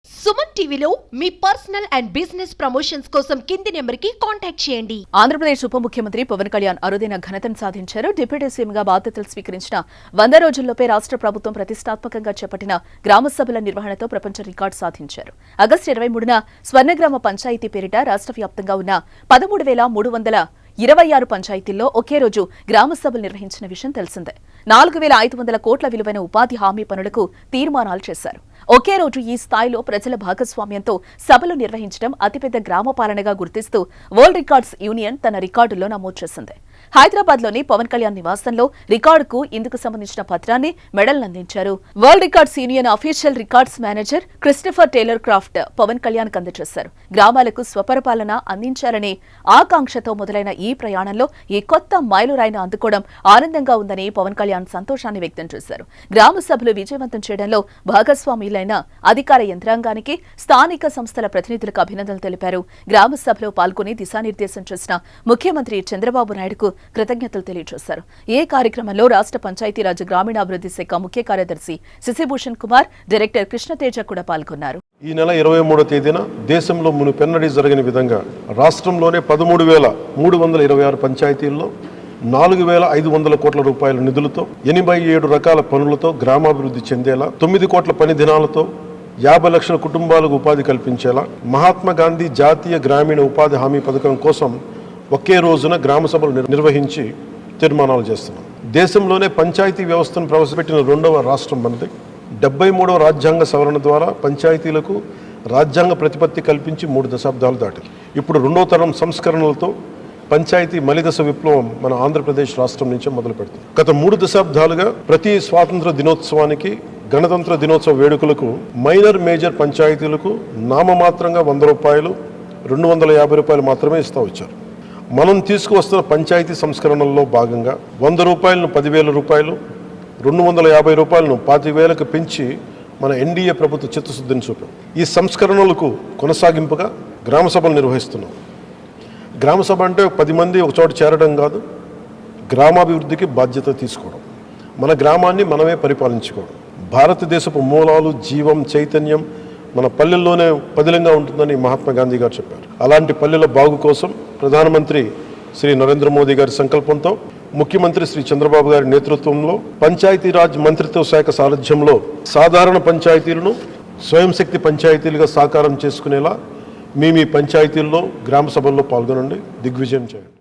సుమన్ టీవీలో మీ personal and business promotions కోసం కింది నెంబర్కి కాంటాక్ట్ చేయండి. ఆంధ్రప్రదేశ్ ఉప ముఖ్యమంత్రి పవన్ కళ్యాణ్ అరుదైన ఘనతను సాధించారు. డిప్యూటీ సీఎంగా బాధ్యతలు స్వీకరించిన 100 రోజుల్లోపే రాష్ట్ర ప్రభుత్వం ప్రతిష్టాత్మకంగా చేపట్టిన గ్రామ సభల నిర్వహణతో ప్రపంచ రికార్డు సాధించారు. ఆగస్టు 23న స్వర్ణగ్రామ పంచాయతీ పేరిట రాష్ట్ర వ్యాప్తంగా ఉన్న 13,326 పంచాయతీల్లో ఒకే రోజు గ్రామ సభలు నిర్వహించిన విషయం తెలిసిందే. 4,500 కోట్ల విలువైన ఉపాధి హామీ పనులకు తీర్మానాలు చేశారు. ఒకే రోజు ఈ స్థాయిలో ప్రజల భాగస్వామ్యంతో సభలు నిర్వహించడం అతిపెద్ద గ్రామ పాలనగా గుర్తిస్తూ వరల్డ్ రికార్డ్స్ యూనియన్ తన రికార్డుల్లో నమోదు చేసింది. హైదరాబాద్లోని పవన్ కళ్యాణ్ నివాసంలో రికార్డుకు ఇందుకు సంబంధించిన పత్రాన్ని మెడల్ అందించారు. World records union official records manager Christopher Taylor Craft Pavan Kalyan అందజేశారు. గ్రామాలకు స్వపరిపాలన అందించాలనే ఆకాంక్షతో మొదలైన ఈ ప్రయాణంలో ఈ కొత్త మైలురాయిని అందుకోవడం ఆనందంగా ఉందని పవన్ కళ్యాణ్ సంతోషాన్ని వ్యక్తం చేశారు. గ్రామ సభలు విజయవంతం చేయడంలో భాగస్వాములైన అధికార యంత్రాంగానికి, స్థానిక సంస్థల ప్రతినిధులకు అభినందనలు తెలిపారు. గ్రామ సభలో పాల్గొని దిశానిర్దేశం చేసిన ముఖ్యమంత్రి చంద్రబాబు నాయుడుకు కృతజ్ఞతలు తెలియజేశారు. ఈ కార్యక్రమంలో రాష్ట్ర పంచాయతీరాజ్ గ్రామీణాభివృద్ధి శాఖ ముఖ్య కార్యదర్శి శశిభూషణ్ కుమార్, డైరెక్టర్ కృష్ణతేజ కూడా పాల్గొన్నారు. ఈ నెల 23వ తేదీన దేశంలో మునుపెన్నడీ జరగని విధంగా రాష్ట్రంలోనే 13,326 పంచాయతీల్లో 4,500 కోట్ల రూపాయల నిధులతో 87 రకాల పనులతో గ్రామాభివృద్ధి చెందేలా 9 కోట్ల పని దినాలతో 50 లక్షల కుటుంబాలకు ఉపాధి కల్పించేలా మహాత్మా గాంధీ జాతీయ గ్రామీణ ఉపాధి హామీ పథకం కోసం ఒకే రోజున గ్రామ సభలు నిర్వహించి తీర్మానాలు చేస్తున్నాం. దేశంలోనే పంచాయతీ వ్యవస్థను ప్రవేశపెట్టిన 2వ రాష్ట్రం మనది. 73వ రాజ్యాంగ సవరణ ద్వారా పంచాయతీలకు రాజ్యాంగ ప్రతిపత్తి కల్పించి 3 దశాబ్దాలు దాటింది. ఇప్పుడు 2వ తరం సంస్కరణలతో పంచాయతీ మలిదశ విప్లవం మన ఆంధ్రప్రదేశ్ రాష్ట్రం నుంచే మొదలు పెడుతుంది. గత 3 దశాబ్దాలుగా ప్రతి స్వాతంత్ర దినోత్సవానికి, గణతంత్ర దినోత్సవ వేడుకలకు మైనర్ మేజర్ పంచాయతీలకు నామమాత్రంగా 100 రూపాయలు, 250 రూపాయలు మాత్రమే ఇస్తూ వచ్చారు. మనం తీసుకువస్తున్న పంచాయతీ సంస్కరణల్లో భాగంగా 100 రూపాయలను 10,000 రూపాయలు, 250 రూపాయలను 25,000కు పెంచి మన ఎన్డీఏ ప్రభుత్వ చిత్తశుద్ధిని చూపాం. ఈ సంస్కరణలకు కొనసాగింపుగా గ్రామ సభలు నిర్వహిస్తున్నాం. గ్రామ సభ అంటే 10 మంది ఒక చోట చేరడం కాదు, గ్రామాభివృద్ధికి బాధ్యత తీసుకోవడం, మన గ్రామాన్ని మనమే పరిపాలించుకోవడం. భారతదేశపు మూలాలు, జీవం, చైతన్యం మన పల్లెల్లోనే పదిలంగా ఉంటుందని మహాత్మా గాంధీ గారు చెప్పారు. అలాంటి పల్లెల బాగు కోసం ప్రధానమంత్రి శ్రీ నరేంద్ర మోదీ గారి సంకల్పంతో, ముఖ్యమంత్రి శ్రీ చంద్రబాబు గారి నేతృత్వంలో, పంచాయతీరాజ్ మంత్రిత్వ శాఖ సారథ్యంలో సాధారణ పంచాయతీలను స్వయం శక్తి పంచాయతీలుగా సాకారం చేసుకునేలా మీ పంచాయతీల్లో గ్రామ సభల్లో పాల్గొనండి, దిగ్విజయం చేయండి.